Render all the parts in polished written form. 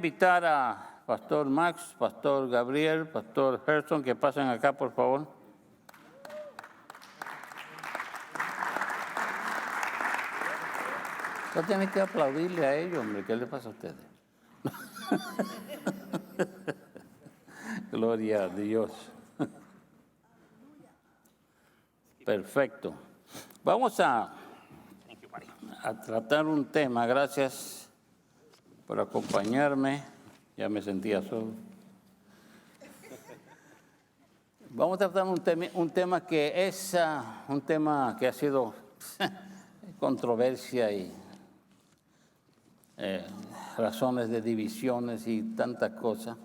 invitar a Pastor Max, Pastor Gabriel, Pastor Gerson, que pasen acá, por favor. No tienen que aplaudirle a ellos, hombre. ¿Qué les pasa a ustedes? Gloria a Dios. Perfecto. Vamos a tratar un tema. Gracias por acompañarme. Ya me sentía solo. Vamos a tratar un tema que es un tema que ha sido controversia y razones de divisiones y tantas cosas.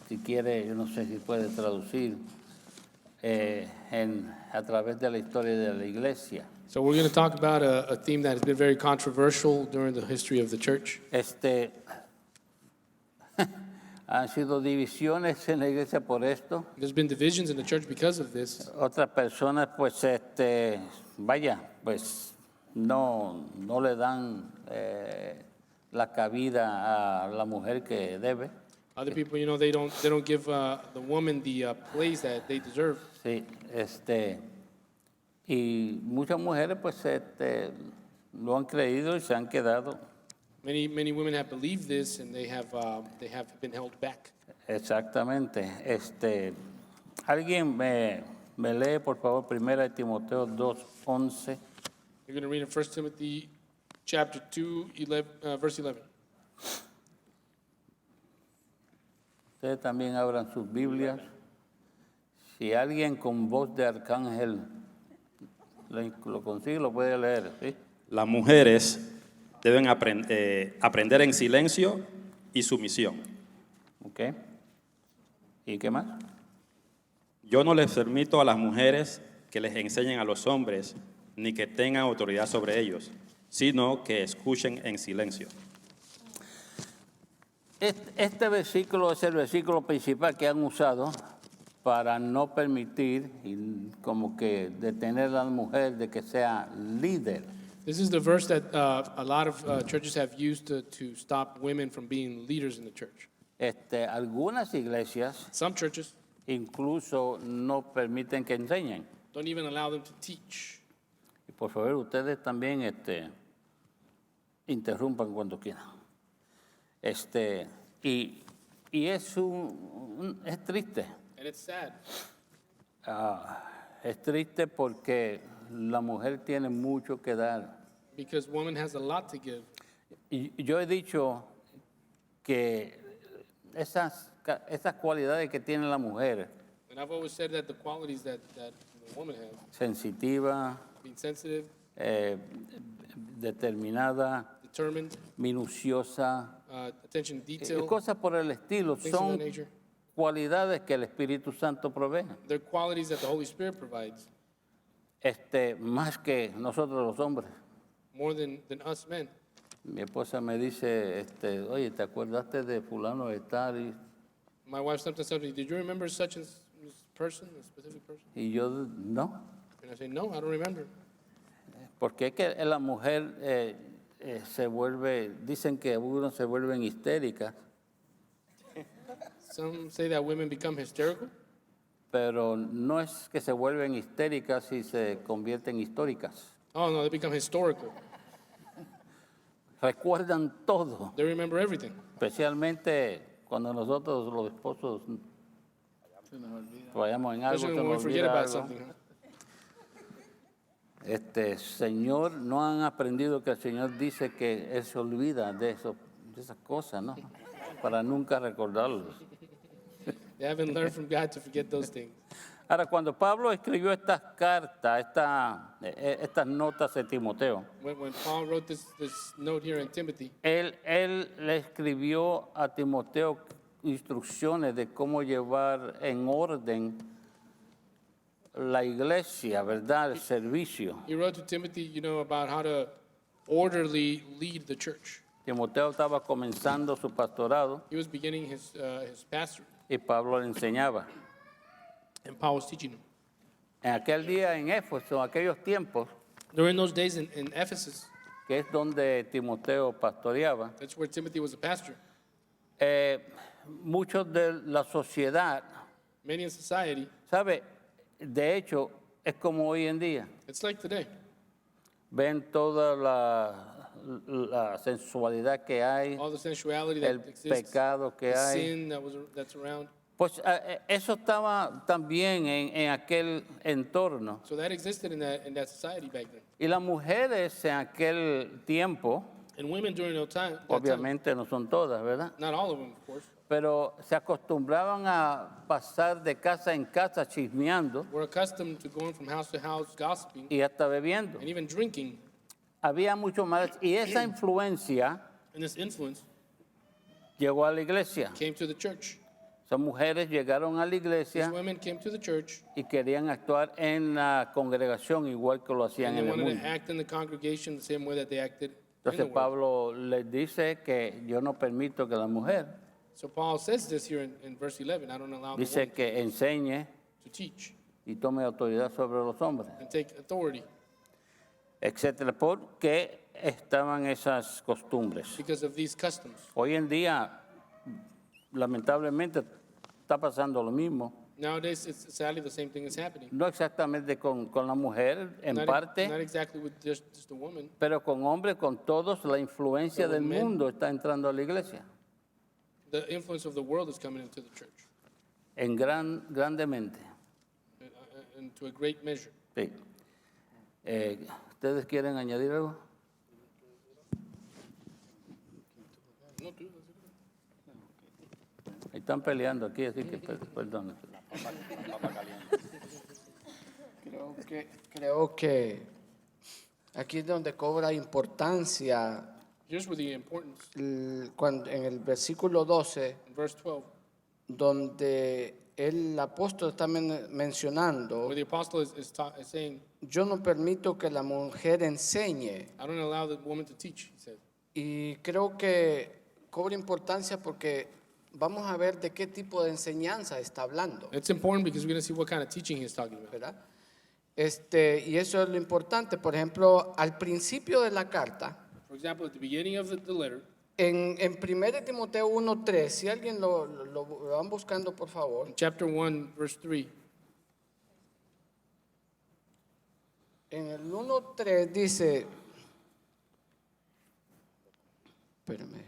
Si quiere, yo no sé si puede traducir a través de la historia de la iglesia. So we're going to talk about a theme that has been very controversial during the history of the church. Han sido divisiones en la iglesia por esto. There's been divisions in the church because of this. Otras personas, pues, no le dan la cabida a la mujer que debe. Other people, they don't give the woman the place that they deserve. Sí, y muchas mujeres, pues, lo han creído y se han quedado. Many women have believed this, and they have been held back. Exactamente. Alguien me lee, por favor, 1 Timoteo 2:11. You're going to read in 1 Timothy chapter 2, verse 11. Ustedes también abran sus Biblias. Si alguien con voz de arcángel lo consigue, lo puede leer, ¿sí? Las mujeres deben aprender en silencio y sumisión. ¿Ok? ¿Y qué más? Yo no les permito a las mujeres que les enseñen a los hombres ni que tengan autoridad sobre ellos, sino que escuchen en silencio. Este versículo es el versículo principal que han usado para no permitir y como que detener a la mujer de que sea líder. This is the verse that a lot of churches have used to stop women from being leaders in the church. Algunas iglesias Some churches incluso no permiten que enseñen. don't even allow them to teach. Y por favor, ustedes también interrumpan cuando quieran. Y es es triste. And it's sad. Es triste porque la mujer tiene mucho que dar. Because woman has a lot to give. Y yo he dicho que esas cualidades que tiene la mujer, And I've always said that the qualities that the woman has, sensitiva, being sensitive, determinada, determined, minuciosa, attention to detail, cosas por el estilo, things of son that nature. cualidades que el Espíritu Santo provee, They're qualities that the Holy Spirit provides más que nosotros los hombres. more than us men. Mi esposa me dice, oye, ¿te acordaste de fulano de tal? My wife sometimes tells me, "Did you remember such and such person, a specific person?" Y yo, no, And I say, "No, I don't remember." porque es que la mujer dicen que algunos se vuelven histéricas, Some say that women become hysterical, pero no es que se vuelven histéricas y se convierten históricas. oh no, they become historical. Recuerdan todo, They remember everything. especialmente cuando nosotros los esposos vayamos en algo, se Especially when we nos forget olvida about algo. something. Huh? Señor, no han aprendido que el Señor dice que Él se olvida de esas cosas, ¿no? Para nunca recordarlos. They haven't learned from God to forget those things. Ahora, cuando Pablo escribió estas cartas, estas notas de Timoteo, When Paul wrote this note here in Timothy, él le escribió a Timoteo instrucciones de cómo llevar en orden la iglesia, ¿verdad? El servicio. he wrote to Timothy, about how to orderly lead the church. Timoteo estaba comenzando su pastorado He was beginning his pastorate, y Pablo le enseñaba. and Paul was teaching him. En aquel día en Éfeso, en aquellos tiempos, During those days in Ephesus, que es donde Timoteo pastoreaba, That's where Timothy was a pastor. muchos de la sociedad, Many in society, ¿sabe? De hecho, es como hoy en día. it's like today. Ven toda la sensualidad que hay, All the sensuality el that exists, pecado que the hay. sin that's around. Pues eso estaba también en aquel entorno. So that existed in that society back then. Y las mujeres en aquel tiempo, And women during that time, obviamente no son todas, ¿verdad? not all of them, of course, Pero se acostumbraban a pasar de casa en casa chismeando were accustomed to going from house to house gossiping y hasta bebiendo. and even drinking. Había mucho más. Y esa influencia And this influence llegó a la iglesia. came to the church. Esas mujeres llegaron a la These iglesia women came to the church y querían actuar en la congregación igual que lo hacían and they en el wanted mundo. to act in the congregation the same way that they acted in the Entonces world. Pablo les dice que yo no permito que la mujer, So Paul says this here in verse 11. I don't allow the dice woman que enseñe to teach y tome autoridad sobre los hombres, and take authority etcétera, porque estaban esas costumbres. because of these customs. Hoy en día, lamentablemente, está pasando lo mismo. Nowadays, it's sadly the same thing is happening. No exactamente con la mujer, en Not parte, exactly with just the woman, pero con hombres, con todos, la influencia Pero del men- mundo está entrando a la iglesia, the influence of the world is coming into the church en grandemente. and to a great measure. Sí. ¿Ustedes quieren añadir algo? No, dude, Están peleando aquí, así que perdón. Creo que aquí es donde cobra importancia here's where the importance, cuando, en el versículo 12, in verse 12, donde el apóstol está mencionando, where the apostle is saying, yo no permito que la mujer enseñe. I don't allow the woman to teach, he said. Y creo que cobra importancia porque vamos a ver de qué tipo de enseñanza está hablando, It's important because we're going to see what kind of teaching he's talking about. ¿verdad? Y eso es lo importante. Por ejemplo, al principio de la carta, For example, at the beginning of the letter, en 1 Timoteo 1:3, si alguien lo van buscando, por favor. in chapter 1, verse 3, En el 1:3 dice, espérame.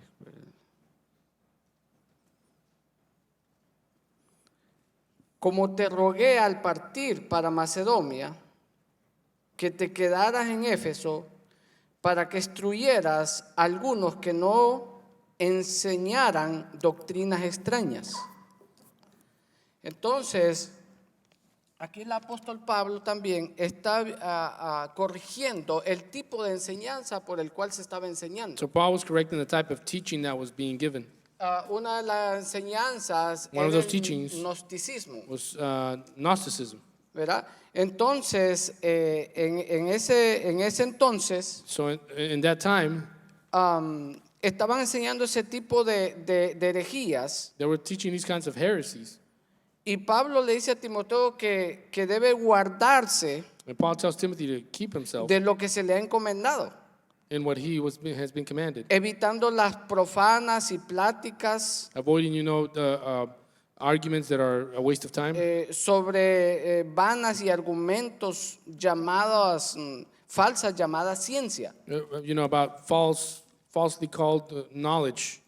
Como te rogué al partir para Macedonia, que te quedaras en Éfeso para que instruyeras a algunos que no enseñaran doctrinas extrañas. Entonces, aquí el apóstol Pablo también está corrigiendo el tipo de enseñanza por el cual se estaba enseñando. so Paul was correcting the type of teaching that was being given. Una de las enseñanzas One of era those el teachings gnosticismo, Was Gnosticism. ¿verdad? Entonces, en ese entonces, So in that time, estaban enseñando ese tipo de herejías. they were teaching these kinds of heresies. Y Pablo le dice a Timoteo que debe guardarse And Paul tells Timothy to keep himself de lo que se le ha encomendado, in what has been commanded, evitando las profanas y pláticas avoiding, the arguments that are a waste of time, sobre vanas y argumentos falsas llamadas ciencia. about falsely called knowledge.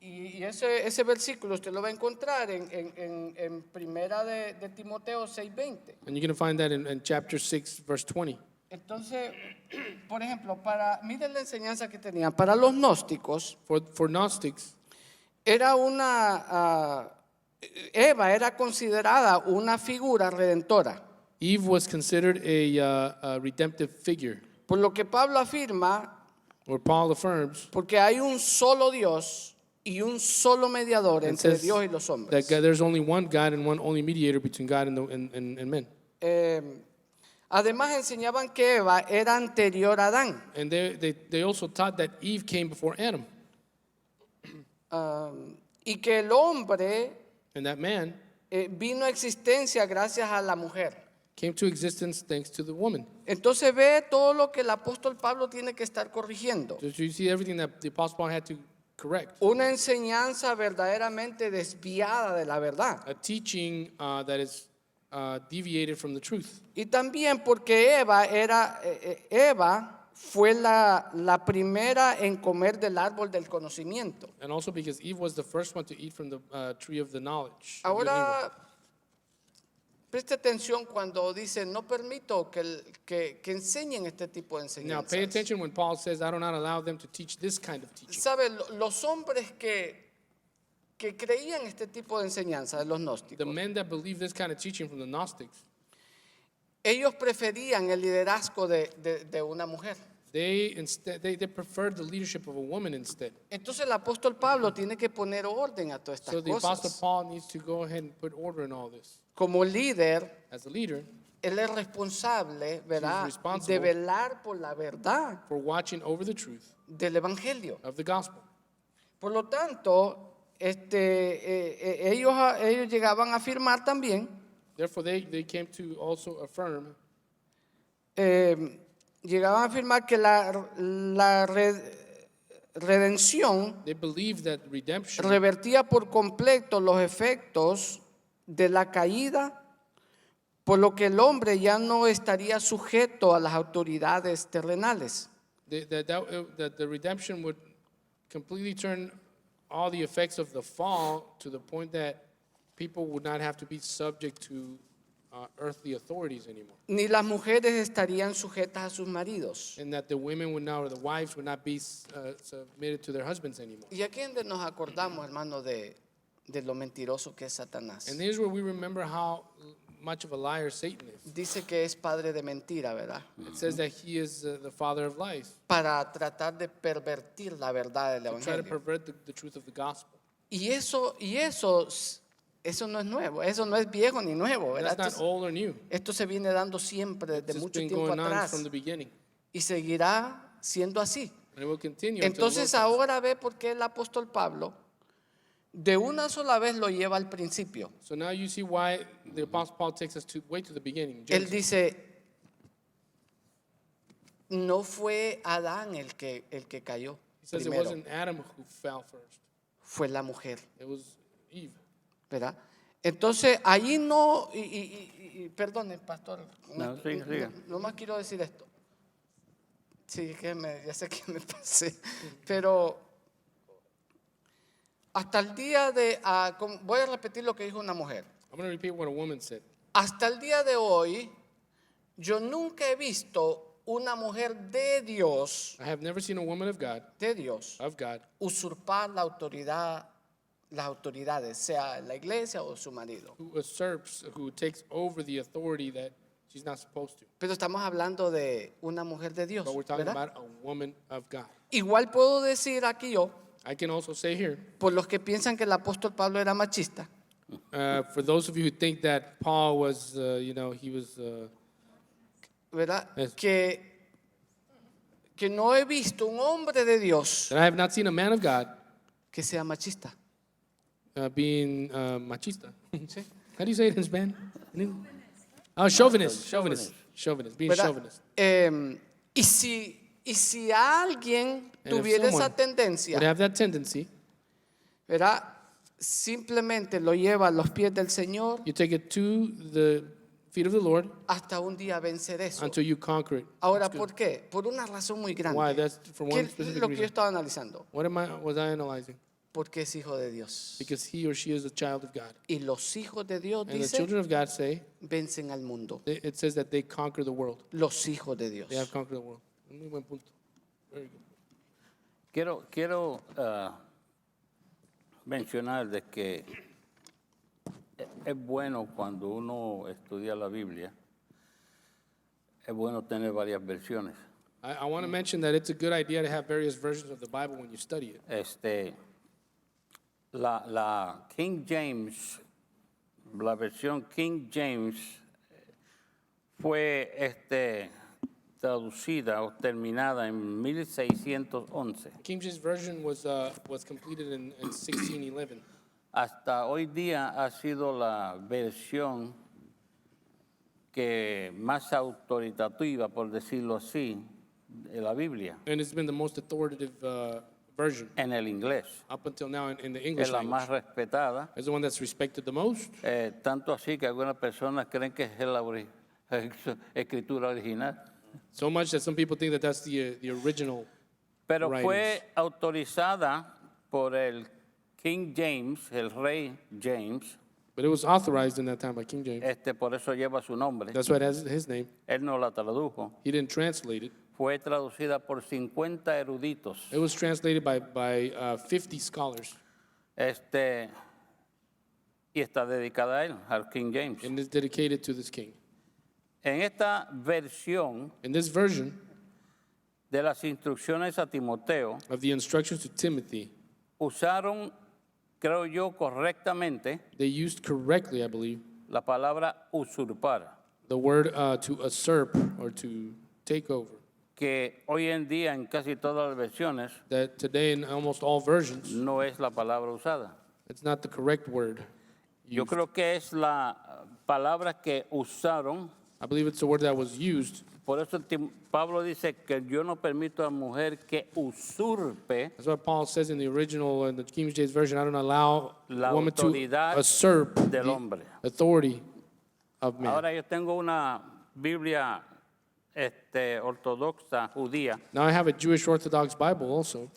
Y ese versículo usted lo va a encontrar en primera de Timoteo 6:20. And you're going to find that in chapter 6, verse 20. Entonces, por ejemplo, miren la enseñanza que tenían. Para los gnósticos, For Gnostics, era Eva era considerada una figura redentora. Eve was considered a redemptive figure, Por lo que Pablo afirma, or Paul affirms porque hay un solo Dios y un solo mediador and entre says Dios y los that hombres. there's only one God and one only mediator between God and men. Además enseñaban que Eva era anterior a Adán. And they also taught that Eve came before Adam, Y que el hombre and that man vino a existencia gracias a la mujer. came to existence thanks to the woman. Entonces ve todo lo que el apóstol Pablo tiene que estar corrigiendo. So you see everything that the Apostle Paul had to correct. Una enseñanza verdaderamente desviada de la verdad. A teaching that is deviated from the truth. Y también porque Eva fue la primera en comer del árbol del conocimiento. And also because Eve was the first one to eat from the tree of the knowledge. of good and evil. Ahora, preste atención cuando dice, no permito que enseñen este tipo de Now pay enseñanzas. attention when Paul says, I do not allow them to teach this kind of teaching. ¿Sabe? Los hombres que creían este tipo de enseñanza de los The gnósticos, men that believe this kind of teaching from the Gnostics, ellos preferían el liderazgo de una mujer. they preferred the leadership of a woman instead. Entonces el apóstol Pablo tiene que poner orden a todas So estas the Apostle cosas. Paul needs to go ahead and put order in all this. Como líder, As a leader, él es responsable, ¿verdad?, responsible. de velar por la verdad for watching over the truth del evangelio. of the gospel. Por lo tanto, ellos llegaban a afirmar también, Therefore, they came to also affirm llegaban a afirmar que la redención they believe that redemption revertía por completo los efectos de la caída, por lo que el hombre ya no estaría sujeto a las autoridades terrenales. that the redemption would completely turn all the effects of the fall to the point that people would not have to be subject to earthly authorities anymore, Ni las mujeres estarían sujetas a sus maridos. and that the women would now, or the wives would not be submitted to their husbands anymore. Y aquí es donde nos acordamos, hermano, de lo mentiroso que es Satanás. And this is where we remember how much of a liar Satan is. Dice que es padre de mentira, ¿verdad? It says that he is the father of lies, Para tratar de pervertir la verdad del to try to evangelio. pervert the truth of the gospel. Y eso no es nuevo, eso no es viejo ni nuevo, ¿verdad? That's not old or new. Esto se viene dando siempre It's desde just mucho been tiempo going on atrás from the beginning, y seguirá siendo así. and it will continue. until the Entonces Lord comes. ahora ve por qué el apóstol Pablo de una sola vez lo lleva al principio. So now you see why the Apostle Paul takes us way to the beginning. Él Genesis. dice, no fue Adán el que cayó He says it primero, wasn't Adam who fell first. fue la mujer, It was Eve. ¿verdad? Entonces ahí no, perdone, pastor, No, siga, siga. no más quiero decir esto. Sí, ya sé que me pasé, pero hasta el día de, voy a repetir lo que dijo una mujer. I'm going to repeat what a woman said. Hasta el día de hoy, yo nunca he visto una mujer de Dios, I have never seen a woman of God, usurpar las autoridades, sea la iglesia o su marido. who usurps, who takes over the authority that she's not supposed to. Pero estamos hablando de una mujer de Dios, But we're talking ¿verdad? about a woman of God. Igual puedo decir aquí yo, I can also say here, por los que piensan que el apóstol Pablo era machista, for those of you who think that Paul was, he was, ¿verdad? Yes. Que no he visto un hombre de Dios that I have not seen a man of God que sea machista. being machista. ¿Sí? How do you say it in Spanish? Oh, chauvinist, being ¿Verdad? chauvinist. Y si alguien And if tuviera esa someone tendencia, would have that tendency, ¿verdad? Simplemente lo lleva a los pies del Señor you take it to the feet of the Lord hasta un día vencer eso. until you conquer it. Ahora, That's good. ¿por qué? Por una razón muy Why? grande. That's for ¿Qué one es specific lo que yo reason. estaba analizando? What was I analyzing? Porque es hijo de Dios. Because he or she is a child of God. Y los hijos de Dios, And the dice, children of God say, vencen al mundo. it says that they conquer the world. Los hijos de Dios. They have conquered the world. Muy buen punto. Very good. Quiero mencionar de que es bueno cuando uno estudia la Biblia, es bueno tener varias versiones. I want to mention that it's a good idea to have various versions of the Bible when you study it. La King James, la versión King James fue traducida o terminada en 1611. King James Version was completed in 1611. Hasta hoy día ha sido la versión que más autoritativa, por decirlo así, de la Biblia, And it's been the most authoritative version en el inglés. up until now in the Es English la language. más respetada, It's the one that's respected the most. tanto así que algunas personas creen que es la escritura original. So much that some people think that that's the original. Pero Writings. fue autorizada por el King James, el rey James, But it was authorized in that time by King James. por eso lleva su nombre. That's why it has his name. Él no la tradujo. He didn't translate it. Fue traducida por 50 eruditos. It was translated by 50 scholars. Y está dedicada a él, al King James. And is dedicated to this king. En esta versión In this version de las instrucciones a Timoteo, of the instructions to Timothy, usaron, creo yo, correctamente they used correctly, I believe, la palabra usurpar, the word to usurp or to take over. que hoy en día en casi todas las versiones That today in almost all versions, no es la palabra usada. it's not the correct word. Yo creo que es la palabra que usaron. I believe it's the word that was used. Por eso Pablo dice que yo no permito a mujer que usurpe That's what Paul says in the original, in the King James Version. I don't allow La a woman to autoridad usurp del the hombre. authority of man. Ahora yo tengo una Biblia ortodoxa judía. Now I have a Jewish Orthodox Bible also.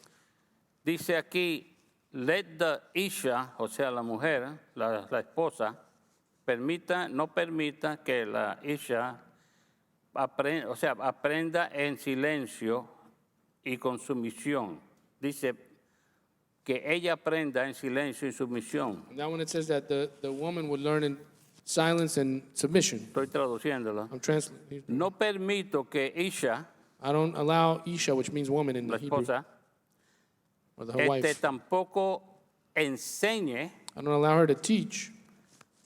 Dice aquí, let the isha, o sea, la mujer, la esposa, no permita que la isha aprenda en silencio y con sumisión. Dice que ella aprenda en silencio y sumisión. Now when it says that the woman would learn in silence and submission, Estoy traduciéndolo. I'm translating. No permito que isha, I don't allow Isha, which means woman in la the Hebrew, esposa, or her wife. tampoco enseñe, I don't allow her to teach,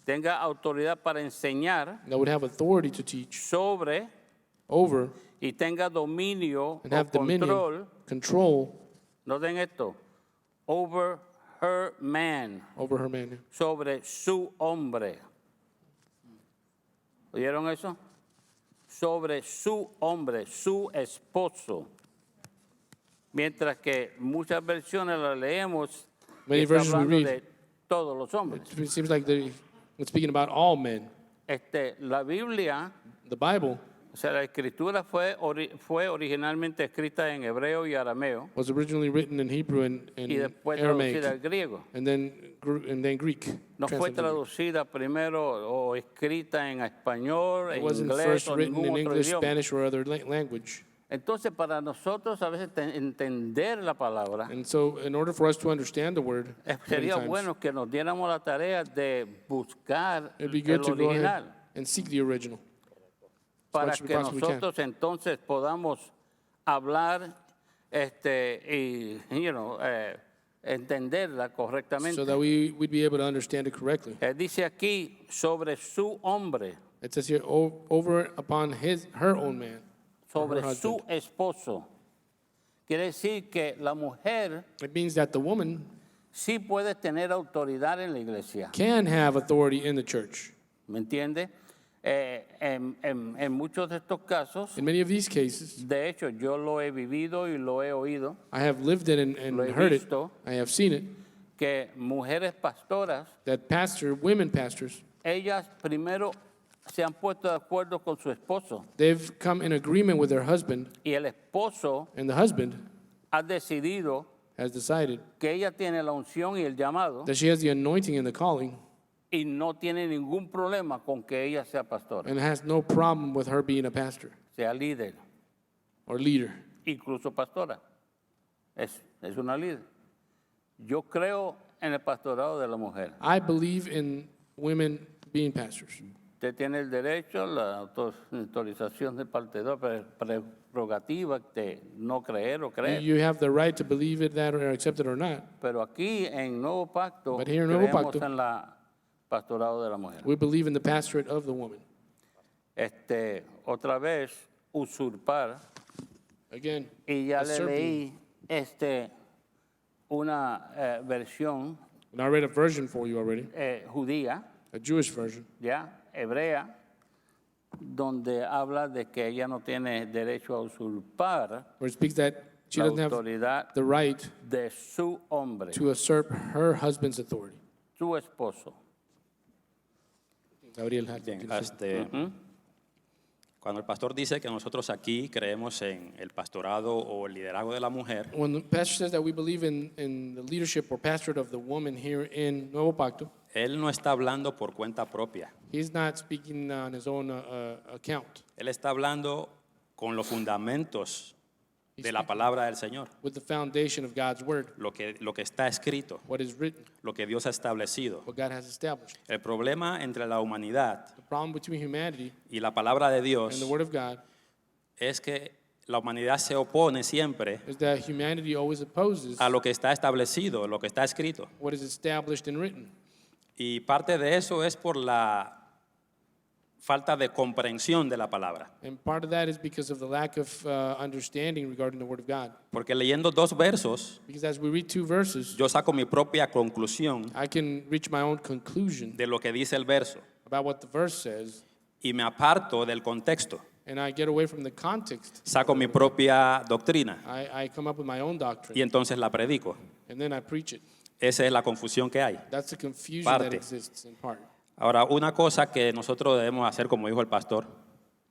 tenga autoridad para enseñar that would have authority to teach sobre over y tenga dominio and o have dominion, control, control no den esto, over her man, over her man. sobre su hombre. ¿Oyeron eso? Sobre su hombre, su esposo. Mientras que muchas versiones las leemos y Many está versions we hablando read, de todos los hombres. it seems like it's speaking about all men. La Biblia, The Bible o sea, la escritura fue originalmente escrita en hebreo y arameo was originally written in Hebrew and y después Aramaic, traducida al griego. and then Greek. No fue translated to Greek. traducida primero o escrita en español, It en wasn't inglés first o written ningún in otro English, idioma. Spanish, or other language. Entonces, para nosotros a veces entender la palabra, And so, in order for us to understand the word, many sería times, bueno que nos diéramos la tarea de buscar it'd be el good to go ahead original and seek the original. para much as we que possibly can. nosotros entonces podamos hablar y entenderla correctamente. So that we'd be able to understand it correctly. Dice aquí sobre su hombre, It says here, over upon her own man, or sobre her su husband. esposo. Quiere decir que la mujer It means that the woman sí puede tener autoridad en la iglesia. can have authority in the church. ¿Me entiende? En muchos de estos casos, In many of these cases, de hecho, yo lo he vivido y lo he oído, I have lived it and Lo he heard visto. it. I have seen it. que mujeres pastoras, That women pastors, ellas primero se han puesto de acuerdo con su esposo they've come in agreement with their husband, y el esposo and the husband ha decidido has decided que ella tiene la unción y el llamado that she has the anointing and the calling y no tiene ningún problema con que ella sea pastora, and has no problem with her being a pastor sea líder, or leader. incluso pastora. Es una líder. Yo creo en el pastorado de la mujer. I believe in women being pastors. Usted tiene el derecho, la autorización de parte de Dios, prerrogativa de no creer o creer. You have the right to believe it, that, or accept it or not. Pero aquí en Nuevo Pacto But here in Nuevo creemos Pacto, en la pastorado de la mujer. We believe in the pastorate of the woman. Otra vez, usurpar. Again, Y ya le usurping. leí una versión And I read a version for you already, judía, a Jewish version, ya, hebrea, donde habla de que ella no tiene derecho a usurpar where it speaks that she la doesn't have autoridad the right de su hombre, to usurp her husband's authority. su esposo. Gabriel had Bien, something to say. cuando el pastor dice que nosotros aquí creemos en el pastorado o el liderazgo de la mujer, When the pastor says that we believe in the leadership or pastorate of the woman here in Nuevo Pacto, él no está hablando por cuenta propia. he's not speaking on his own account. Él está hablando con los fundamentos de la palabra del Señor, With the foundation of God's word, lo que está escrito, what is written, lo que Dios ha establecido. what God has established. El problema entre la humanidad The problem between humanity y la palabra de and Dios the word of God es que la humanidad se opone siempre is that humanity always opposes a lo que está establecido, lo que está escrito. what is established and written. Y parte de eso es por la falta de comprensión de la palabra. And part of that is because of the lack of understanding regarding the word of God. Porque leyendo 2 versos, Because as we read 2 verses, yo saco mi propia conclusión I can reach my own conclusion de lo que dice el verso about what the verse says, y me aparto del contexto. and I get away from the context. Saco mi propia doctrina I come up with my own y doctrine, entonces la predico. and then I preach it. Esa es la confusión que hay. That's the confusion Parte. that exists in part. Ahora, una cosa que nosotros debemos hacer, como dijo el pastor,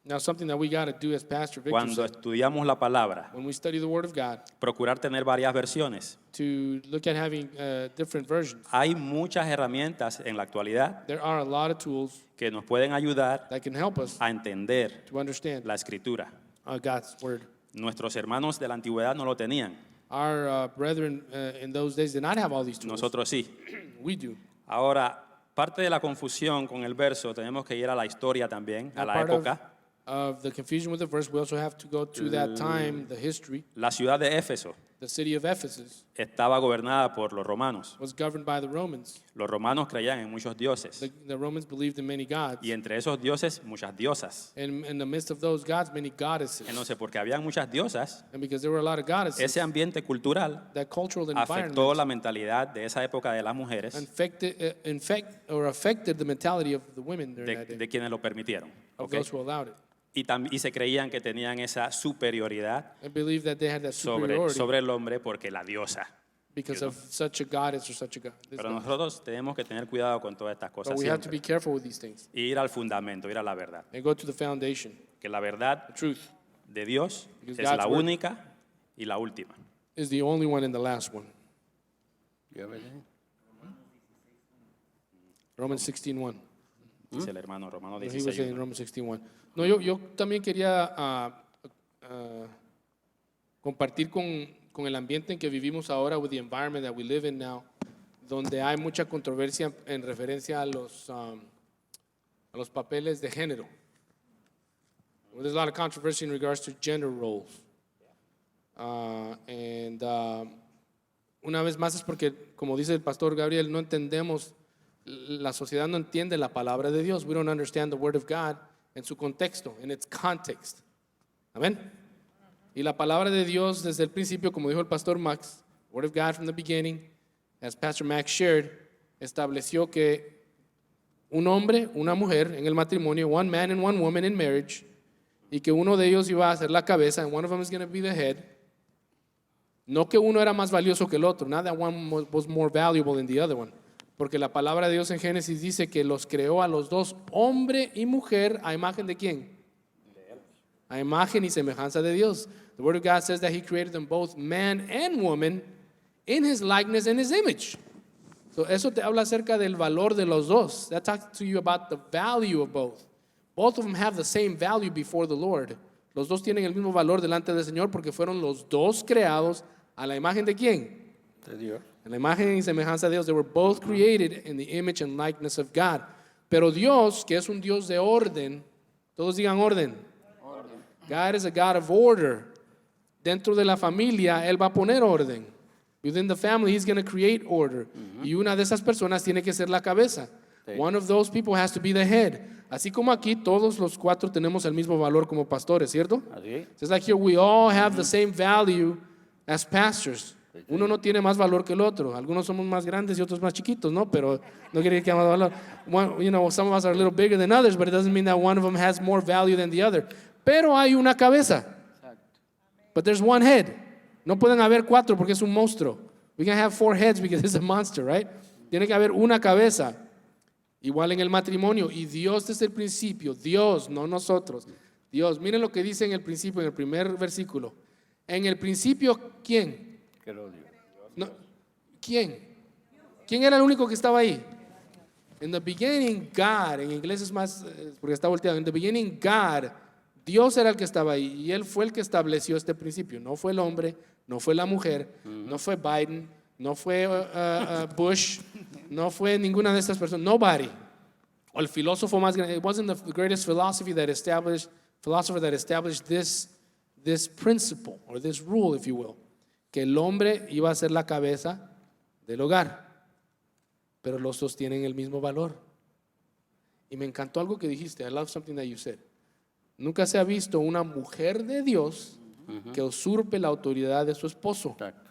Now, something that we got to do as Pastor Victor cuando said, estudiamos la palabra, when we study the Word of God, procurar tener varias versiones. to look at having different versions. Hay muchas herramientas en la actualidad There are a lot of tools que nos pueden ayudar that can help us a entender to understand la escritura. God's Word. Nuestros hermanos de la antigüedad no lo tenían, Our brethren in those days did not have all these tools. nosotros sí. We do. Ahora, parte de la confusión con el verso, tenemos que ir a la historia también, a Now, la part época. of the confusion with the verse, we also have to go to that time, the history. La ciudad de Éfeso The city of Ephesus estaba gobernada por los romanos. was governed by the Romans. Los romanos creían en muchos dioses The Romans believed in many gods. y entre esos dioses muchas diosas. And in the midst of those gods, many goddesses. Entonces, porque había muchas diosas, And because there were a lot of goddesses, ese ambiente cultural that cultural afectó environment la mentalidad de esa época de las mujeres, affected the mentality of the women during that de day, quienes lo permitieron. of ¿ok? those who allowed it. Y se creían que tenían esa superioridad And believed that they had that superiority sobre el hombre porque la diosa. because of such a goddess or such a god. this Pero god. nosotros tenemos que tener cuidado con todas estas cosas But we have to be siempre. careful with these things Y ir al fundamento, ir a la verdad. and go to the foundation, Que la verdad the truth de Dios Because es God's la word- única y la última. is the only one and the last one. You have anything? Romans 16:1. Dice el hermano Romano He was 16. saying Romans 16:1. No, yo también quería compartir con el ambiente en que vivimos ahora, with the environment that we live in now, donde hay mucha controversia en referencia a los papeles de género. Well, there's a lot of controversy in regards to gender roles. Una vez más es porque, como dice el pastor Gabriel, no entendemos, la sociedad no entiende la palabra de Dios. We don't understand the word of God en su contexto, in its context. Amén. Y la palabra de Dios desde el principio, como dijo el pastor Max, word of God from the beginning, as Pastor Max shared, estableció que un hombre, una mujer en el matrimonio, one man and one woman in marriage, y que uno de ellos iba a ser la cabeza, and one of them is going to be the head. No que uno era más valioso que el otro, not that one was more valuable than the other one. Porque la palabra de Dios en Génesis dice que los creó a los dos, hombre y mujer, a imagen de quién? A imagen y semejanza de Dios. The Word of God says that He created them both, man and woman, in His likeness and His image. So eso te habla acerca del valor de los dos. That talks to you about the value of both. Both of them have the same value before the Lord. Los dos tienen el mismo valor delante del Señor porque fueron los dos creados a la imagen de quién? De Dios. En la imagen y semejanza de Dios. They were both created in the image and likeness of God. Pero Dios, que es un Dios de orden, todos digan orden. God is a God of order. Dentro de la familia, Él va a poner orden. Within the family, He's going to create order. Y una de esas personas tiene que ser la cabeza. Sí. One of those people has to be the head. Así como aquí, todos los cuatro tenemos el mismo valor como pastores, ¿cierto? Así. Just like here, we all have the same value as pastors. Uno no tiene más valor que el otro. Algunos somos más grandes y otros más chiquitos, ¿no? Pero no quiere decir que haya más valor. Some of us are a little bigger than others, but it doesn't mean that one of them has more value than the other. Pero hay una cabeza. But there's one head. No pueden haber cuatro porque es un monstruo. We can have 4 heads because it's a monster, right? Tiene que haber una cabeza. Igual en el matrimonio. Y Dios desde el principio, Dios, no nosotros. Dios, miren lo que dice en el principio, en el primer versículo. En el principio, ¿quién? Que lo dio. No, ¿quién? ¿Quién era el único que estaba ahí? In the beginning, God. En inglés es más, porque está volteado. In the beginning, God. Dios era el que estaba ahí y Él fue el que estableció este principio. No fue el hombre, no fue la mujer, no fue Biden, no fue Bush, no fue ninguna de estas personas. Nobody. O el filósofo más grande. It wasn't the greatest philosopher that established this principle or this rule, if you will. Que el hombre iba a ser la cabeza del hogar, pero los dos tienen el mismo valor. Y me encantó algo que dijiste. I love something that you said. Nunca se ha visto una mujer de Dios que usurpe la autoridad de su esposo. Exacto.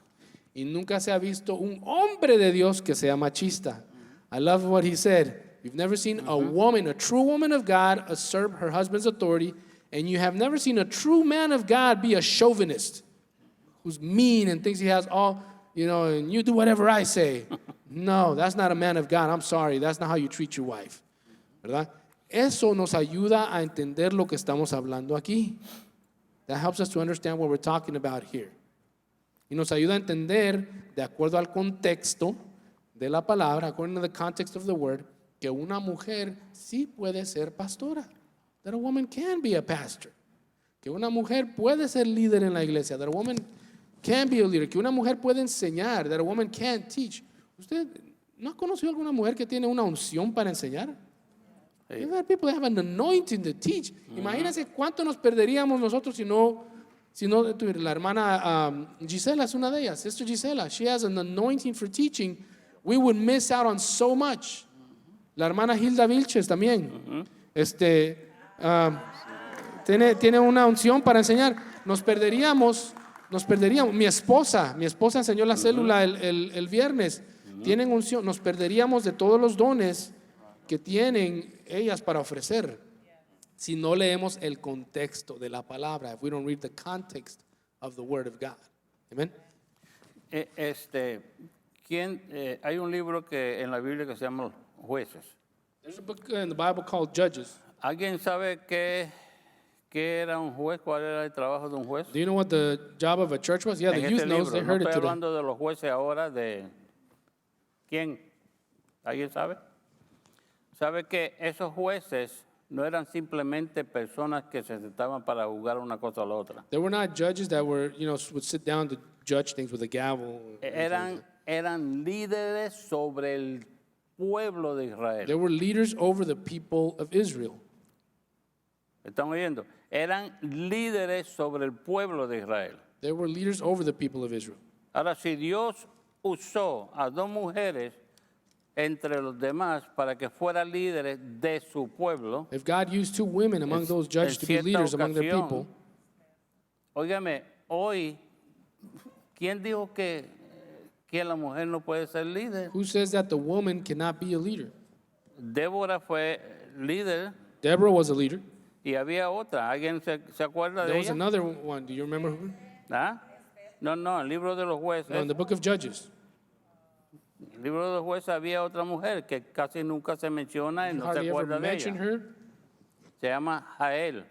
Y nunca se ha visto un hombre de Dios que sea machista. I love what he said. You've never seen a woman, a true woman of God, usurp her husband's authority, and you have never seen a true man of God be a chauvinist who's mean and thinks he has all, and you do whatever I say. No, that's not a man of God. I'm sorry. That's not how you treat your wife. ¿Verdad? Eso nos ayuda a entender lo que estamos hablando aquí. That helps us to understand what we're talking about here. Y nos ayuda a entender, de acuerdo al contexto de la palabra, according to the context of the word, que una mujer sí puede ser pastora. That a woman can be a pastor. Que una mujer puede ser líder en la iglesia. That a woman can be a leader. Que una mujer puede enseñar. That a woman can teach. ¿Usted no ha conocido alguna mujer que tiene una unción para enseñar? You've had people that have an anointing to teach. Imagínense cuánto nos perderíamos nosotros si no la hermana Gisela es una de ellas. Sister Gisela, she has an anointing for teaching. We would miss out on so much. La hermana Hilda Vilches también. Tiene una unción para enseñar. Nos perderíamos. Mi esposa enseñó la célula el viernes. Tienen unción. Nos perderíamos de todos los dones que tienen ellas para ofrecer si no leemos el contexto de la palabra, if we don't read the context of the word of God. Amen. Hay un libro que en la Biblia que se llama Jueces. There's a book in the Bible called Judges. ¿Alguien sabe qué era un juez? ¿Cuál era el trabajo de un juez? Do you know what the job of a church was? Yeah, the En youth este knows. They libro, no heard it estoy today. hablando de los jueces ahora, de ¿quién? ¿Alguien sabe? ¿Sabe que esos jueces no eran simplemente personas que se sentaban para jugar una cosa a la otra? They were not judges that were, would sit down to judge things with a gavel. Eran líderes sobre el pueblo de Israel. They were leaders over the people of Israel. ¿Están oyendo? Eran líderes sobre el pueblo de Israel. They were leaders over the people of Israel. Ahora, si Dios usó a 2 mujeres entre los demás para que fueran líderes de su pueblo, If God used 2 women among those judges to be cierta leaders among their ocasión, people, óigame, hoy, ¿quién dijo que la mujer no puede ser líder? who says that the woman cannot be a leader? Débora fue líder Deborah was a leader. y había otra. ¿Alguien se acuerda There de was ella? another one. Do you remember who? ¿Ah? No, el libro de los jueces. No, in the book of Judges. En el libro de los jueces había otra mujer que casi nunca se menciona y You no se hardly ever acuerda de mention ella. her. Se llama Jael.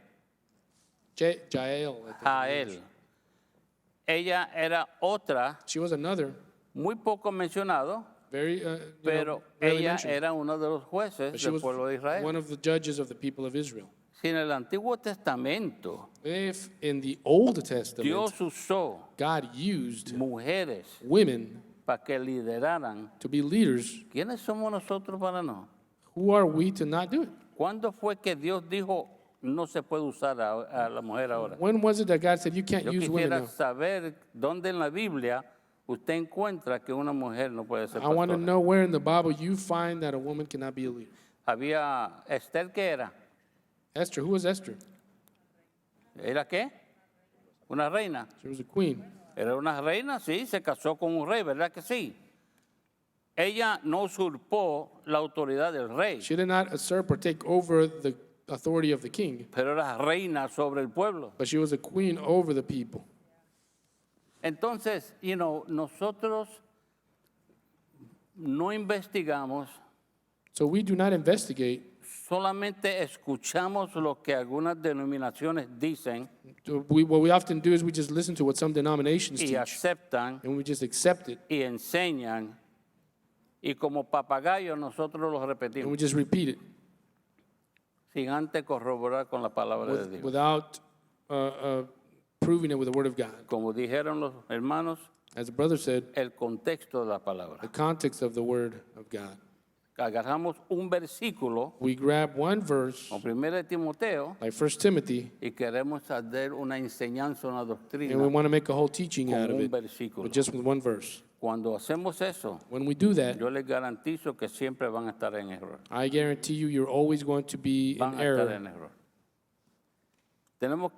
Jael. I think her name is. Jael. Ella era otra, She was another, muy poco mencionado, very, pero rarely ella mentioned. era uno de los jueces But she del was pueblo de Israel. one of the judges of the people of Israel. Si en el Antiguo Testamento If in the Old Testament, Dios usó God used mujeres women para que lideraran, to be leaders, ¿quiénes somos nosotros para no? who are we to not do it? ¿Cuándo fue que Dios dijo no se puede usar a la mujer ahora? When was it that God said you can't Yo use women quisiera now? saber dónde en la Biblia usted encuentra que una mujer no puede ser I want to pastora. know where in the Bible you find that a woman cannot be a leader. Había Esther, ¿qué era? Esther, who was Esther? ¿Era qué? Una reina. She was a queen. Era una reina, sí, se casó con un rey, ¿verdad que sí? Ella no usurpó la autoridad del rey, She did not usurp or take over the authority of the king, pero era reina sobre el pueblo. but she was a queen over the people. Entonces, nosotros no investigamos, So we do not investigate. solamente escuchamos lo que algunas denominaciones dicen What we often do is we just listen to what some denominations y teach, aceptan and we just accept it, y enseñan, y como papagayos nosotros los and we repetimos, just repeat it sin antes corroborar con la palabra de Dios. without proving it with the word of God. Como dijeron los hermanos, As the brother said, el contexto de la palabra. the context of the word of God. Agarramos un versículo, We grab one verse, o 1 de Timoteo, like 1 Timothy, y queremos hacer una enseñanza, una and we doctrina want to make a whole teaching con out of un it, versículo. but just with one verse. Cuando hacemos eso, When we do that, yo les garantizo que siempre van a estar en error. I guarantee you, you're always going to be Van in a estar error. en error. Tenemos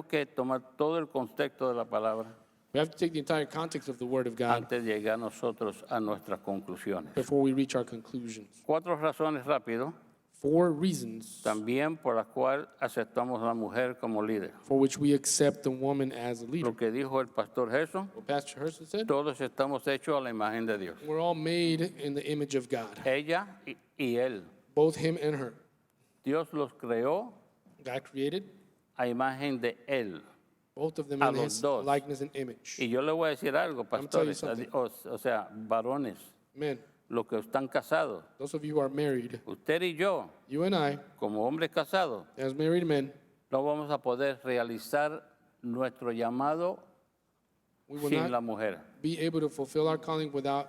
que tomar todo el contexto de la palabra We have to take the entire context of the word of God antes de llegar nosotros a nuestras conclusiones. before we reach our conclusions. 4 razones rápido 4 reasons también por las cuales aceptamos a la mujer como líder. for which we accept the woman as a leader. Lo que dijo el pastor Gerson, What Pastor Herson said, todos estamos hechos a la imagen de Dios. we're all made in the image of God, Ella y él. both him and her. Dios los creó God created a imagen de él. both of them A in los his dos. likeness and image. Y yo le voy a decir algo, tell you pastores, something. o sea, varones, Men, los que están casados, those of you who are married, usted y yo, you and I, como hombres casados, as married men, no vamos a poder realizar nuestro llamado we will sin la not mujer. be able to fulfill our calling without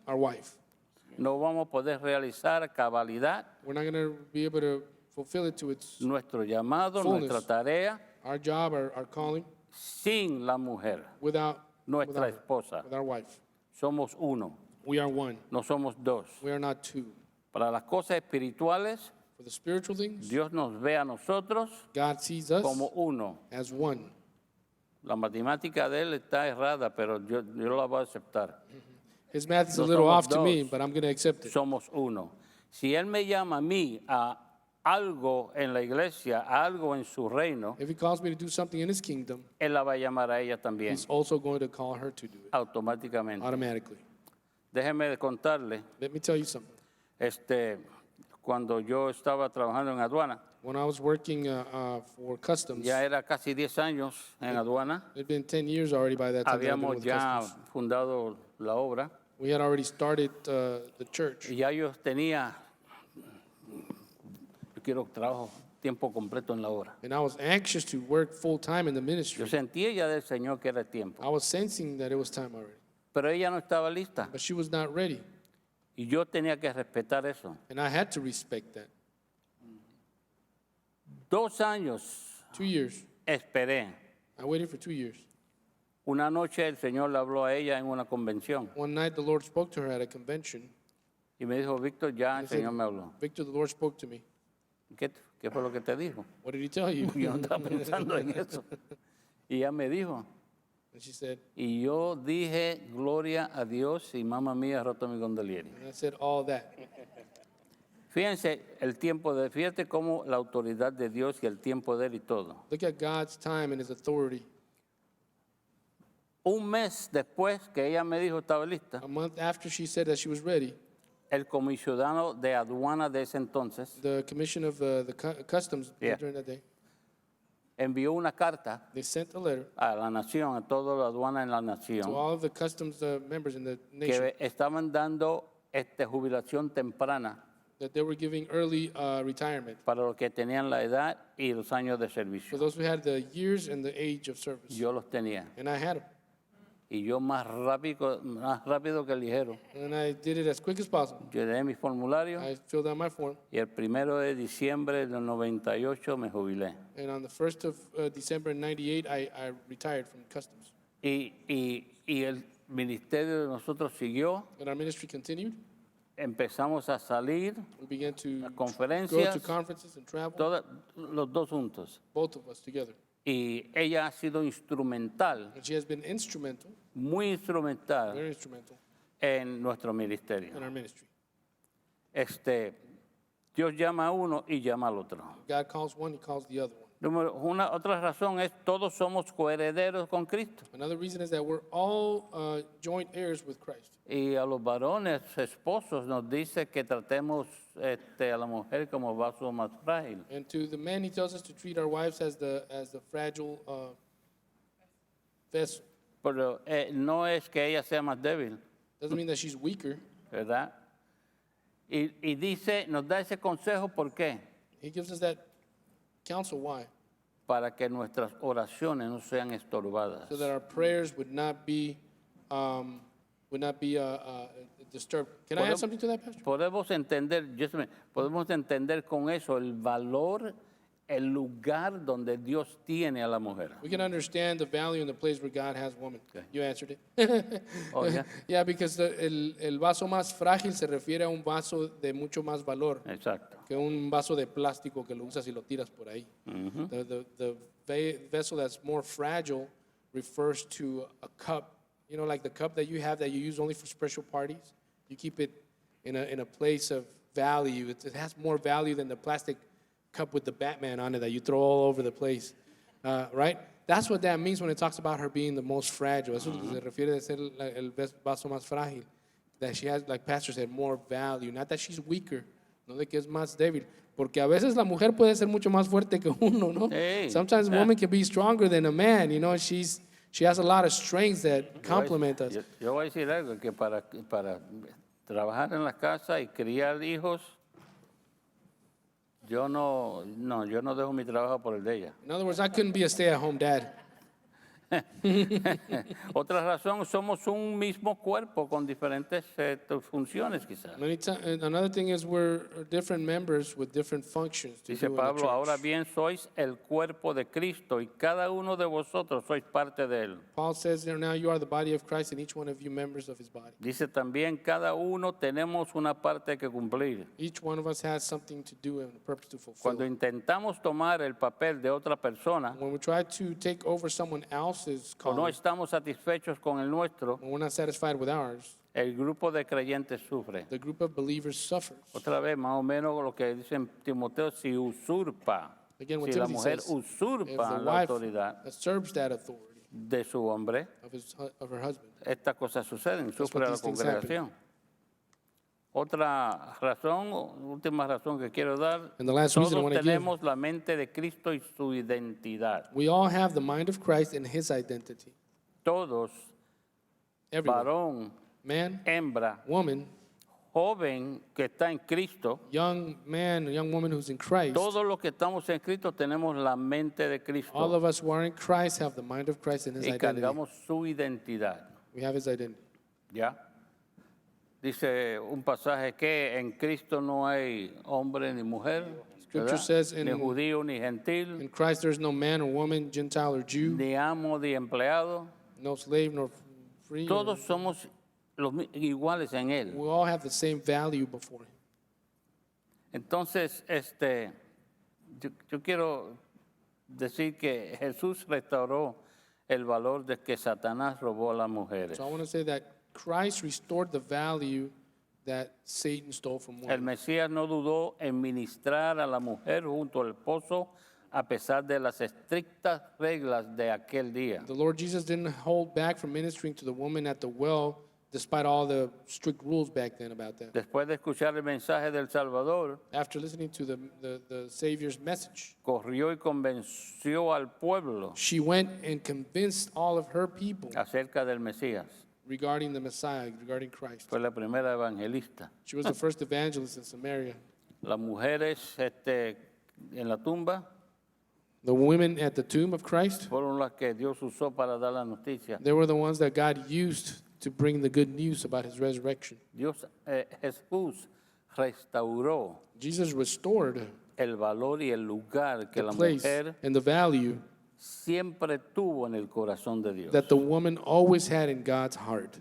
our wife. No vamos a poder realizar a cabalidad We're not going to be able to fulfill it to its nuestro llamado, Fullness. nuestra tarea, our job, our calling, sin la mujer, without nuestra esposa. with our wife. Somos uno, We are one. no somos dos. We are not two. Para las cosas espirituales, For the spiritual things, Dios nos ve a nosotros God sees us como uno. as one. La matemática de él está errada, pero yo la voy a aceptar. His math is a No little somos off to me, dos. but I'm going to accept it. Somos uno. Si él me llama a mí a algo en la iglesia, a algo en su reino, If he calls me to do something in his kingdom, él la va a llamar a ella también, he's also going to call her to do it automáticamente. automatically. Déjeme contarle, Let me tell you something. cuando yo estaba trabajando en aduana, When I was working for customs, ya era casi 10 años en aduana, it'd been 10 years already by that time that I've been habíamos with ya customs. fundado la obra We had already started the church. y ya yo tenía, yo quiero trabajo tiempo completo en la obra. And I was anxious to work full time in the Yo ministry. sentía ya del Señor que era tiempo, I was sensing that it was time already. pero ella no estaba lista But she was not ready. y yo tenía que respetar eso. And I had to respect that. 2 años 2 years. esperé. I waited for 2 years. Una noche el Señor le habló a ella en una convención One night the Lord spoke to her at a convention. y me dijo, Víctor, ya el He said, Señor me habló. Victor, the Lord spoke to me. ¿Qué fue lo que te dijo? What did he tell you? Yo no estaba pensando en eso. Y ella me dijo, And she said, y yo dije, gloria a Dios y mamá mía roto mi gondolieri. and I said all that. Fíjense fíjate cómo la autoridad de Dios y el tiempo de él y todo. Look at God's time and his authority. Un mes después que ella me dijo estaba lista, A month after she said that she was ready, el comisionado de aduana de ese entonces the commission of the customs Yeah. during that day, envió una carta they sent a letter a la nación, a toda la aduana en la to nación, all of the customs members in the nation que estaban dando jubilación temprana that they were giving early retirement para los que tenían la edad y los años de for servicio. those who had the years and the age of service. Yo los tenía. And I had them. Y yo más rápido que ligero. And I did it as quick as possible. Yo llené mi formulario I filled out my form. y el 1 de diciembre del 98 me jubilé. And on the 1st of December 98, I retired from customs. Y el ministerio de nosotros siguió. And our ministry continued. Empezamos a salir, We began to go conferencias, to conferences and travel, los dos juntos. both of us together. y ella ha sido instrumental, And she has been instrumental, muy instrumental very instrumental en nuestro ministerio. in our ministry. Dios llama a uno y llama al otro. God calls one, he calls the other one. Otra razón es todos somos coherederos con Cristo. Another reason is that we're all joint heirs with Christ. Y a los varones esposos nos dice que tratemos a la mujer como vaso más frágil. And to the men, he tells us to treat our wives as the fragile vessel. Pero no es que ella sea más débil, Doesn't mean that she's weaker. ¿verdad? Y dice, nos da ese consejo, ¿por qué? He gives us that counsel. Why? Para que nuestras oraciones no sean estorbadas. So that our prayers would not be disturbed. Can I add something to that, Pastor? Podemos entender con eso el valor, el lugar donde Dios tiene a la mujer. We can understand the value and the place where God has woman. Okay. You answered it. Oh, yeah? Yeah, because el vaso más frágil se refiere a un vaso de mucho más valor Exacto. que un vaso de plástico que lo usas y lo tiras por ahí. The vessel that's more fragile refers to a cup, you know, like the cup that you have that you use only for special parties. You keep it in a place of value. It has more value than the plastic cup with the Batman on it that you throw all over the place, right? That's what that means when it talks about her being the most fragile. Eso se refiere a ser el vaso más frágil. That she has, like Pastor said, more value. Not that she's weaker, no de que es más débil. Porque a veces la mujer puede ser mucho más fuerte que uno, ¿no? Hey. Sometimes a woman can be stronger than a man, you know. She has a lot of strengths that complement us. Yo voy a decir algo, que para trabajar en la casa y criar hijos, yo no dejo mi trabajo por el de ella. In other words, I couldn't be a stay-at-home dad. Otra razón, somos un mismo cuerpo con diferentes funciones quizás. Another thing is we're different members with different functions to Dice do in the Pablo, church. ahora bien sois el cuerpo de Cristo y cada uno de vosotros sois parte de él. Paul says there, now you are the body of Christ and each one of you members of his body. Dice también, cada uno tenemos una parte que cumplir. Each one of us has something to do and a purpose to fulfill. Cuando intentamos tomar el papel de otra persona When we try to take over someone else's o no calling, estamos satisfechos con el nuestro, when we're not satisfied with ours, el grupo de creyentes sufre. the group of believers suffers. Otra vez, más o menos lo que dice en Timoteo, si usurpa, Again, what si la Timothy mujer says, if usurpa the la wife autoridad usurps that authority de su hombre, of her husband, estas cosas suceden, sufre what la these things happen. congregación. Otra razón, última razón que quiero dar, And the last reason I todos wanna give- tenemos la mente de Cristo y su identidad. we all have the mind of Christ and his identity. Todos, Everyone, varón, man, hembra, woman, joven que está en Cristo, young man, young woman who's in Christ, todos los que estamos en Cristo tenemos la mente de all Cristo of us who are in Christ have the mind of Christ and his y identity. cargamos su identidad. We have his identity. ¿Ya? Dice un pasaje que en Cristo no hay hombre ni mujer, Scripture ¿verdad? says ni judío ni gentil, In Christ there's no man or woman, Gentile or Jew, ni amo ni empleado. no slave nor free. Todos somos iguales en Él. We all have the same value before him. Entonces, yo quiero decir que Jesús restauró el valor de que Satanás robó a las mujeres. So I want to say that Christ restored the value that Satan stole from El women. Mesías no dudó en ministrar a la mujer junto al esposo a pesar de las estrictas reglas de aquel día. The Lord Jesus didn't hold back from ministering to the woman at the well, despite all the strict rules back then about that. Después de escuchar el mensaje del Salvador, After listening to the Savior's message, corrió y convenció al pueblo she went and convinced all of her people acerca del Mesías. regarding the Messiah, regarding Christ. Fue la primera evangelista. She was the first evangelist in Samaria. Las mujeres en la tumba The women at the tomb of Christ, fueron las que Dios usó para dar la noticia. they were the ones that God used to bring the good news about his resurrection. Jesús restauró Jesus restored el valor y el lugar que the la place mujer and the value siempre tuvo en el corazón de Dios. that the woman always had in God's heart.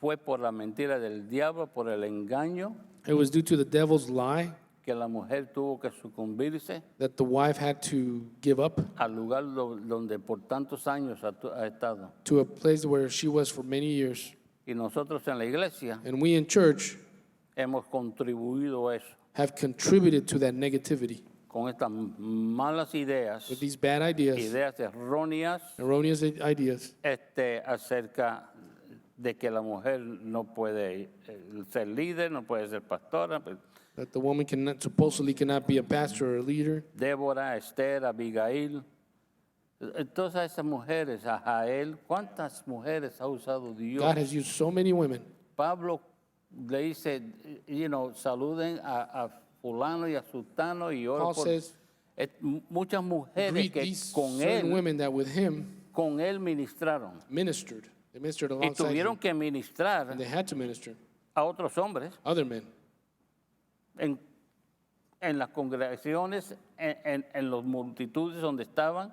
Fue por la mentira del diablo, por el engaño, It was due to the devil's lie que la mujer tuvo que sucumbirse that the wife had to give up al lugar donde por tantos años ha estado. to a place where she was for many years. Y nosotros en la iglesia And we in church hemos contribuido a eso, have contributed to that negativity con estas malas ideas, with these bad ideas, ideas erróneas erroneous ideas acerca de que la mujer no puede ser líder, no puede ser pastora. that the woman supposedly cannot be a pastor or a leader. Débora, Esther, Abigail, todas esas mujeres, a Jael, ¿cuántas mujeres ha usado Dios? God has used so many women. Pablo le dice, saluden a fulano y a sultano y oro Paul por says, muchas mujeres greet que these con certain él, women that with him con él ministraron. ministered. They ministered Y alongside tuvieron him. que ministrar And they had to minister. a otros hombres Other men. en las congregaciones, en las multitudes donde estaban,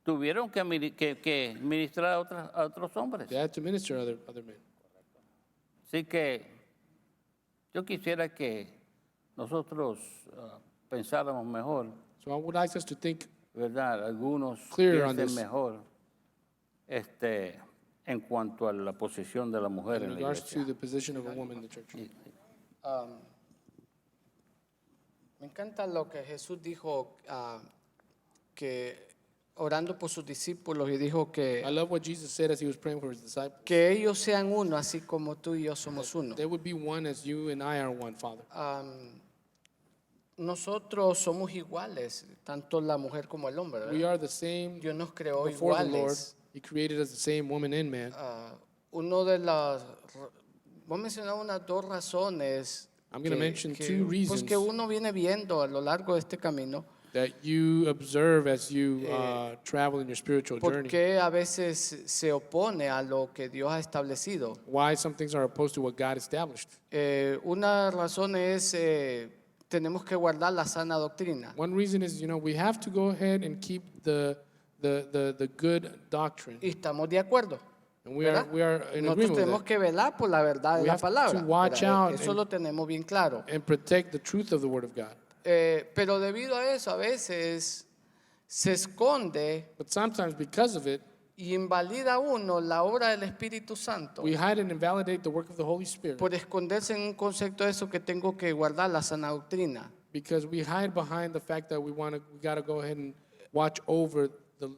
tuvieron que ministrar a otros hombres. They had to minister other men. Así que yo quisiera que nosotros pensáramos mejor, So I would like us to think ¿verdad? Algunos Clearer on piensen this. mejor en cuanto a la posición de la mujer in en la regards to iglesia. the position of a woman in the church. Me encanta lo que Jesús dijo, que orando por sus discípulos y dijo I love what Jesus said as he was praying for his disciples. que ellos sean uno, así como tú y yo somos uno. They would be one as you and I are one, Father. Nosotros somos iguales, tanto la mujer como el hombre, We ¿verdad? are the same Dios nos creó before the Lord. iguales. He created us the same woman and man. Uno de las, voy a mencionar unas dos razones I'm going to mention two pues reasons que uno viene viendo a lo largo de este camino, that you observe as you travel in your spiritual journey. porque a veces se opone a lo que Dios ha establecido. Why some things are opposed to what God established. Una razón es tenemos que guardar la sana doctrina. One reason is, we have to go ahead and keep the good doctrine. Y estamos de acuerdo. And we ¿verdad? are in Nosotros agreement with tenemos that. que velar por la verdad de We la have to palabra. watch ¿verdad? out Eso and- lo tenemos bien claro. And protect the truth of the Word of God. Pero debido a eso, a veces se esconde But sometimes because of it, y invalida uno la obra del Espíritu Santo we hide and invalidate the work of the Holy Spirit por esconderse en un concepto de eso que tengo que guardar la sana doctrina. because we hide behind the fact that we got to go ahead and watch over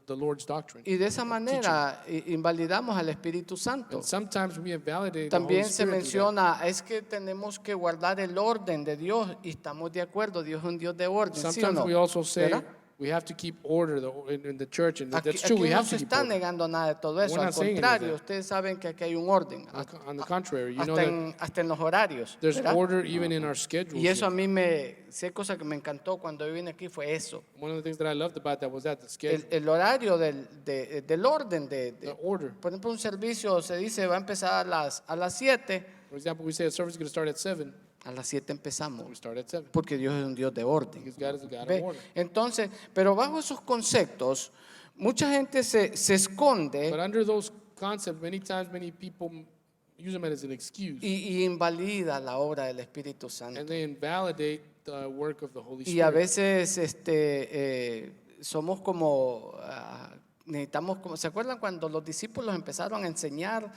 the Lord's doctrine. Y de esa manera invalidamos al Espíritu Santo. And sometimes we invalidate the Holy También se Spirit. through that. menciona, es que tenemos que guardar el orden de Dios y estamos de acuerdo, Dios es un Dios de orden, ¿sí o Sometimes no? we also say ¿Verdad? we have to keep order in the church, and Aquí, that's true. aquí We no have se to keep está order. negando nada de todo eso, We're al not saying any of contrario, that. ustedes saben que aquí hay un orden, On the contrary, you know hasta that hasta en los horarios. there's ¿verdad? order even in our schedules. Y eso a here. mí si hay cosa que me encantó cuando yo vine aquí fue eso, One of the things that I loved about that was that the schedule, el horario del orden the order. por ejemplo, un servicio se dice va a empezar a las 7, For example, we say a service is going to start at 7. a las 7 empezamos, We start at 7 porque Dios es un Dios de orden. because God is a God ¿Ve? of order. Entonces, pero bajo esos conceptos, mucha gente se esconde But under those concepts, many times, many people use them as an excuse, y invalida la obra del Espíritu Santo. and they invalidate the work of the Holy Y a Spirit. veces somos como, necesitamos como, ¿se acuerdan cuando los discípulos empezaron a enseñar,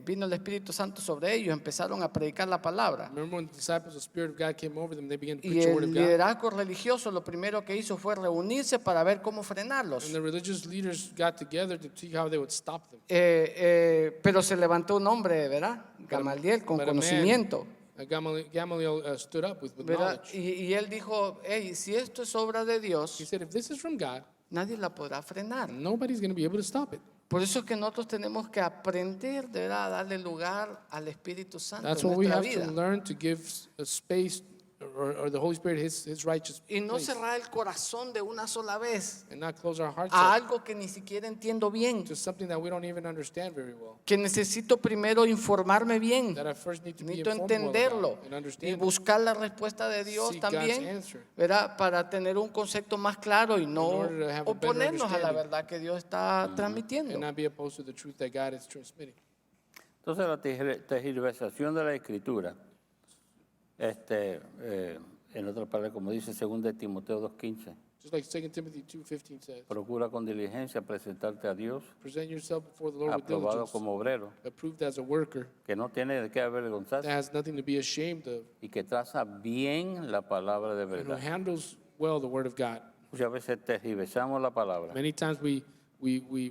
vino el Espíritu Santo sobre ellos, empezaron a predicar la palabra? Remember when the disciples, the Spirit of God came over them, they began to Y preach the Word el of God. liderazgo religioso lo primero que hizo fue reunirse para ver cómo frenarlos. And the religious leaders got together to see how they would stop them. Pero se levantó un hombre, ¿verdad? Gamaliel, con But a man, conocimiento. Gamaliel stood up with ¿verdad? knowledge. Y él dijo, hey, si esto es obra de He Dios, said, if this is from God, nadie la podrá frenar. nobody's going to be able to stop it. Por eso es que nosotros tenemos que aprender de verdad a darle lugar al Espíritu Santo That's en what we nuestra have to vida. learn, to give a space or the Holy Spirit his righteous Y no place, cerrar el corazón de una sola vez and not close our hearts a up algo que ni siquiera entiendo bien, to something that we don't even understand very well. que necesito primero informarme bien, That I first need to be necesito informed well entenderlo about and y understand it. buscar la respuesta de Dios Seek God's también, answer. ¿verdad? Para tener un concepto más claro y no order to have a better oponernos a la understanding. verdad que Dios está transmitiendo. and not be opposed to the truth that God is transmitting. Entonces la tergiversación de la escritura En otras palabras, como dice 2 de Timoteo 2:15, Just like 2 Timothy 2:15 says, procura con diligencia presentarte a Dios, present yourself before the Lord with aprobado diligence, como obrero, approved as a worker que no tiene de qué that avergonzarse has nothing to be ashamed of, y que traza bien la palabra de and who verdad. handles well the word of God. Muchas veces tergiversamos la palabra, Many times we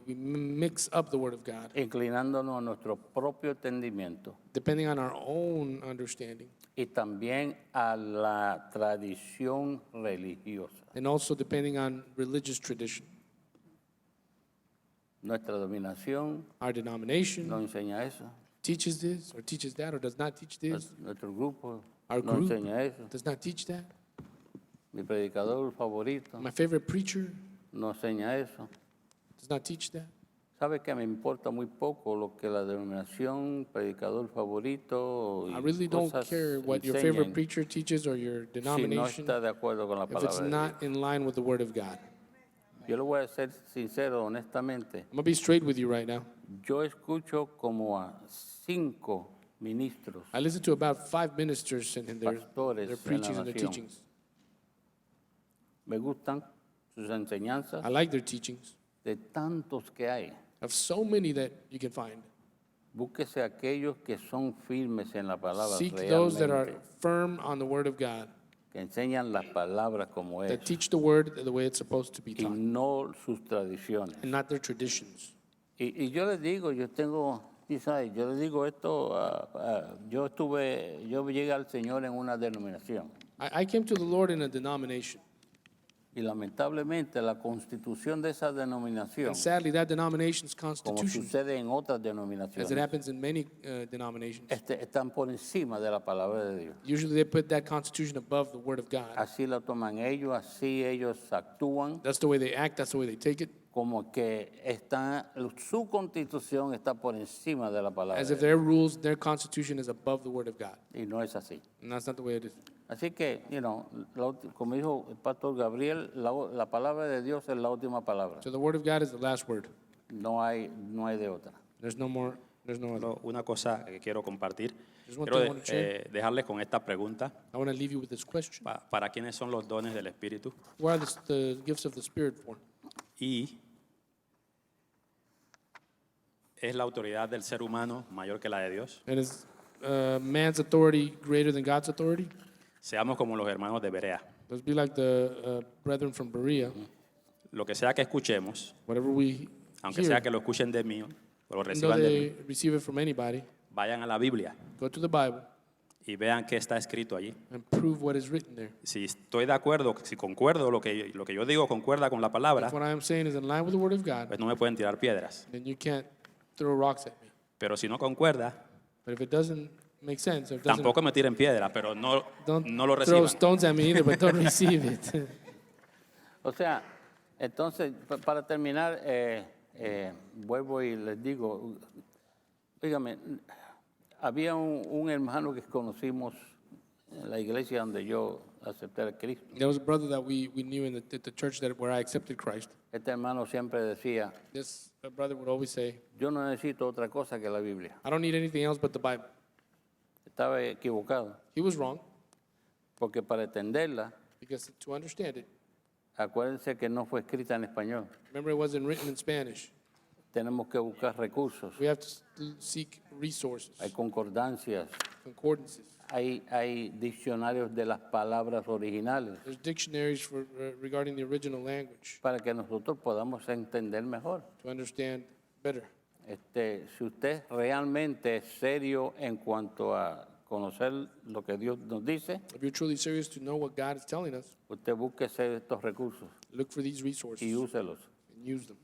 mix up the word of God, inclinándonos a nuestro propio entendimiento depending on our own understanding, y también a la tradición religiosa. and also depending on religious tradition. Nuestra dominación Our denomination no enseña eso, teaches this or teaches that or does not teach this. nuestro grupo Our no group enseña eso. does not teach that. Mi predicador favorito My favorite preacher no enseña eso. does not teach that. Sabe que me importa muy poco lo que la denominación, predicador favorito y I really don't cosas care what your favorite enseñen preacher teaches or your si no denomination está de acuerdo con la if it's palabra de Dios. not in line with the word of God. Yo le voy a ser sincero, honestamente. I'm going to be straight with you right now. Yo escucho como a 5 ministros I listen to about 5 ministers and their Pastores en la preachings and their nación. teachings. Me gustan sus enseñanzas I like their teachings. de tantos que hay. Of so many that you can find. Búsquese aquellos que son firmes en la palabra Seek those that are realmente, firm on the word of God, que enseñan las palabras como es that teach the word the way it's supposed to be y taught, no sus tradiciones. and not their traditions. Y yo les digo, quizás, yo les digo esto, yo llegué al Señor en una denominación I came to the Lord in a denomination, y lamentablemente la constitución de esa denominación, and sadly, that denomination's como constitution, sucede en otras as it denominaciones, happens in many denominations, están por encima de la palabra de Dios. usually they put that constitution above the word of God. Así la toman ellos, así ellos actúan, That's the way they act, that's the way they take it, como que su constitución está por encima de la palabra as de if Dios. their rules, their constitution is above the word of God. Y no es así. And that's not the way it is. Así que, como dijo el pastor Gabriel, la palabra de Dios es la última palabra. So the word of God is the last word. No hay de otra. There's no more, there's no other. Solo una cosa que quiero compartir. There's one Quiero thing I want to share. dejarles con esta pregunta. I want to leave you with this question. ¿Para quiénes son los dones del Espíritu? What are the gifts of the Spirit for? Y ¿es la autoridad del ser humano mayor que la de Dios? And is man's authority greater than God's authority? Seamos como los hermanos de Berea. Let's be like the brethren from Berea. Lo que sea que escuchemos, Whatever we aunque hear, sea que lo escuchen de mí o lo even though reciban de mí, they receive it from anybody, vayan a la Biblia go to the Bible y vean qué está escrito allí. and prove what is written there. Si estoy de acuerdo, si concuerdo, lo que yo digo concuerda con la palabra, If what I am saying is in line with the Word of God, pues no me pueden tirar piedras. then you can't throw rocks at me. Pero si no concuerda, But if it doesn't make sense, or it doesn't, tampoco me tiren piedras, pero no lo throw reciban. stones at me either, but don't receive it. O sea, entonces, para terminar, vuelvo y les digo, dígame, había un hermano que conocimos en la iglesia donde yo acepté a Cristo. There was a brother that we knew in the church where I accepted Christ. Este hermano siempre decía, This brother would always say, yo no necesito otra cosa que la Biblia. I don't need anything else but the Bible. Estaba equivocado, He was wrong, porque para entenderla, because to understand it, acuérdense que no fue escrita en español. remember it wasn't written in Spanish. Tenemos que buscar recursos, We have to seek resources, hay concordancias, concordances. hay diccionarios de las palabras originales There's dictionaries for regarding the original language para que nosotros podamos entender mejor. to understand better. Si usted realmente es serio en cuanto a conocer lo que Dios nos dice, If you're truly serious to know what God is telling us, usted búsquese estos recursos look for these resources y úselos. and use them.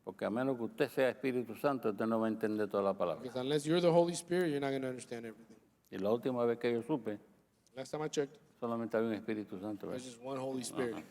Porque a menos que usted sea Espíritu Santo, usted no va a entender toda la palabra. Because unless you're the Holy Spirit, you're not going to understand everything. Y la última vez que yo supe, Last time I checked, solamente había un Espíritu Santo. there's ¿verdad? just one Holy Spirit.